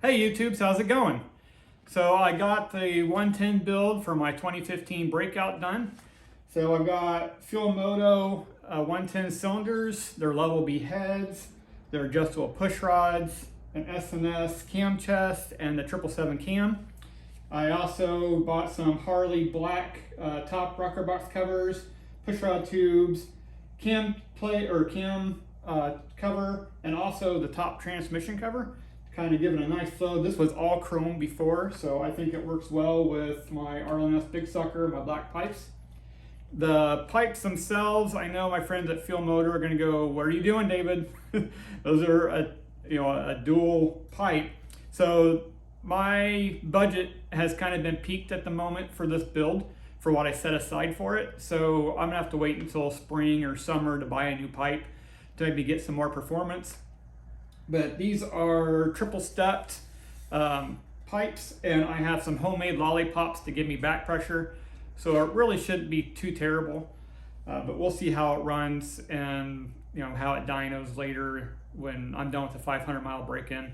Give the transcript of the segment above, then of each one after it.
Hey YouTubes, how's it going? So I got the 110 build for my 2015 breakout done. So I've got Moto 110 cylinders, their level B heads, their adjustable push rods, an S&S Cam chest, and the 777 Cam. I also bought some Harley black top rocker box covers, pushrod tubes, cam cover, and also the top transmission cover. Kind of give it a nice flow. This was all chrome before, so I think it works well with my S&S Big Sucker, my black pipes. The pipes themselves, I know my friends at Moto are going to go, "What are you doing, David?" Those are a dual pipe. So my budget has kind of been peaked at the moment for this build for what I set aside for it. So I'm gonna have to wait until spring or summer to buy a new pipe to maybe get some more performance. But these are triple stepped pipes, and I have some homemade lollipops to give me back pressure. So it really shouldn't be too terrible, but we'll see how it runs and how it dynos later when I'm done with the 500-mile break-in.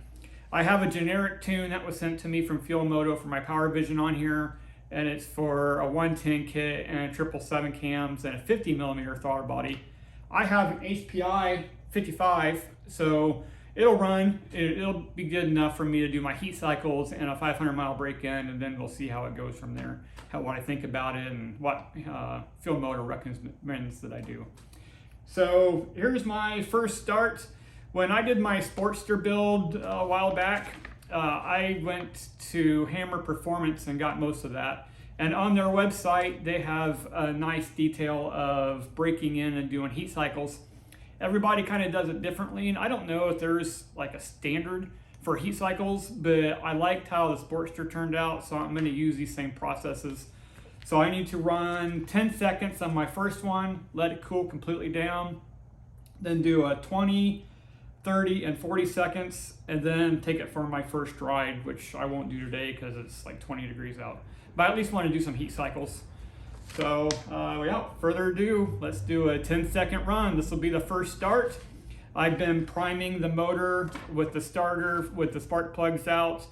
I have a generic tune that was sent to me from Moto for my PowerVision on here, and it's for a 110 kit and 777 cams and a 50mm throttle body. I have an HPI 55, so it'll run. It'll be good enough for me to do my heat cycles and a 500-mile break-in, and then we'll see how it goes from there, what I think about it and what Moto recommends that I do. So here's my first start. When I did my Sportster build a while back, I went to Hammer Performance and got most of that. And on their website, they have a nice detail of breaking in and doing heat cycles. Everybody kind of does it differently, and I don't know if there's like a standard for heat cycles, but I liked how the Sportster turned out, so I'm going to use these same processes. So I need to run 10 seconds on my first one, let it cool completely down, then do a 20, 30, and 40 seconds, and then take it for my first ride, which I won't do today because it's like 20 degrees out. But I at least want to do some heat cycles. So without further ado, let's do a 10-second run. This will be the first start. I've been priming the motor with the starter with the spark plugs out,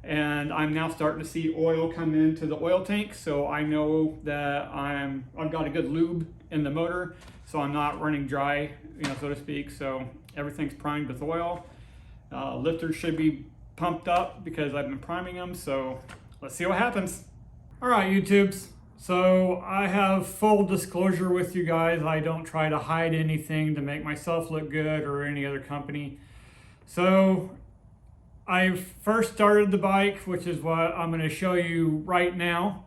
and I'm now starting to see oil come into the oil tank, so I know that I've got a good lube in the motor, so I'm not running dry, so to speak. So everything's primed with oil. Lifters should be pumped up because I've been priming them, so let's see what happens. All right, YouTubes. So I have full disclosure with you guys. I don't try to hide anything to make myself look good or any other company. So I first started the bike, which is what I'm going to show you right now.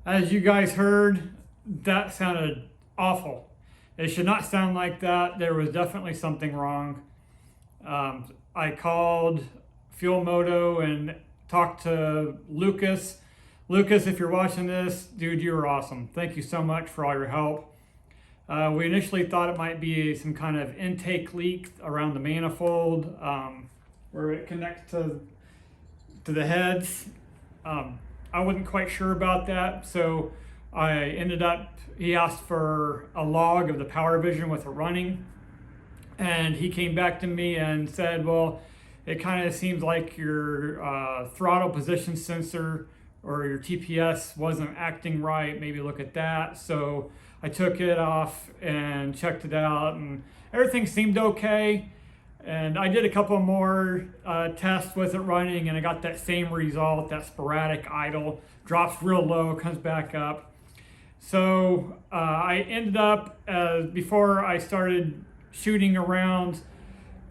As you guys heard, that sounded awful. It should not sound like that. There was definitely something wrong. I called Moto and talked to Lucas. Lucas, if you're watching this, dude, you were awesome. Thank you so much for all your help. We initially thought it might be some kind of intake leak around the manifold where it connects to the heads. I wasn't quite sure about that, so I ended up, he asked for a log of the PowerVision with it running, and he came back to me and said, well, it kind of seems like your throttle position sensor or your TPS wasn't acting right, maybe look at that. So I took it off and checked it out, and everything seemed okay. And I did a couple more tests with it running, and I got that same result, that sporadic idle, drops real low, comes back up. So I ended up, before I started shooting around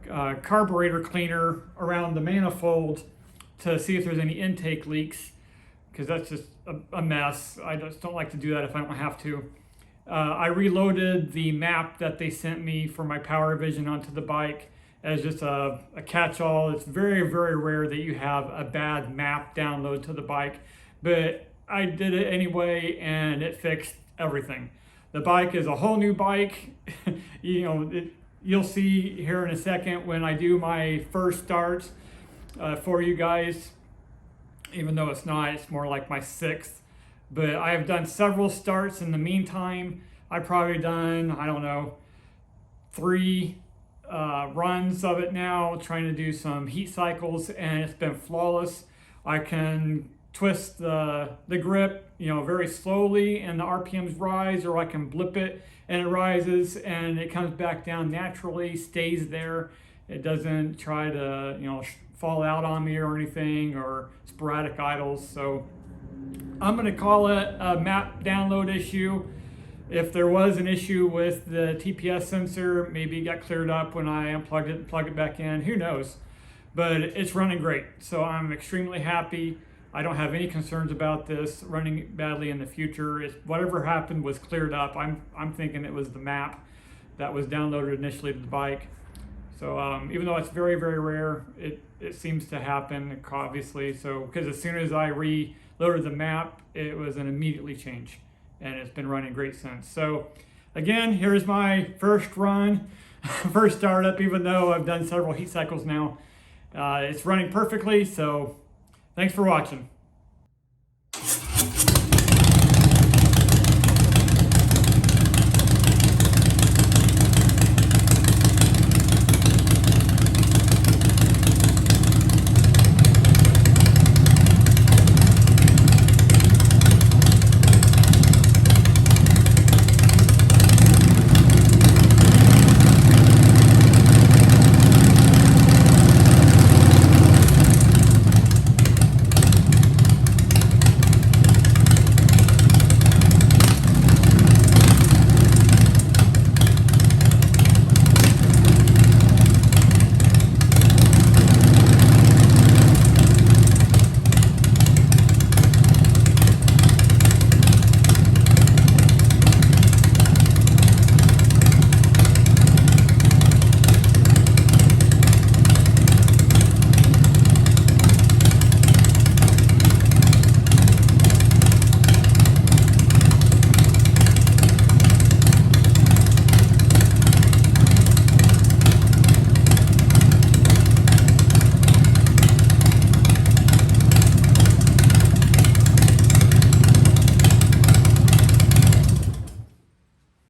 carburetor cleaner around the manifold to see if there's any intake leaks, because that's just a mess. I just don't like to do that if I don't have to. I reloaded the map that they sent me for my PowerVision onto the bike as just a catch-all. It's very, very rare that you have a bad map download to the bike, but I did it anyway, and it fixed everything. The bike is a whole new bike. You'll see here in a second when I do my first start for you guys. even though it's not, it's more like my 6th. But I've done several starts in the meantime. I've probably done, I don't know, 3 runs of it now, trying to do some heat cycles, and it's been flawless. I can twist the grip, very slowly, and the RPMs rise, or I can blip it and it rises and it comes back down naturally, stays there. It doesn't try to, fall out on me or anything, or sporadic idles. So I'm going to call it a map download issue. If there was an issue with the TPS sensor, maybe it got cleared up when I unplugged it and plugged it back in, who knows. But it's running great, so I'm extremely happy. I don't have any concerns about this running badly in the future. Whatever happened was cleared up. I'm thinking it was the map that was downloaded initially to the bike. So even though it's very, very rare, it seems to happen, obviously. So because as soon as I reloaded the map, it was an immediately change, and it's been running great since. So again, here's my first run, first startup, even though I've done several heat cycles now. It's running perfectly, so thanks for watching.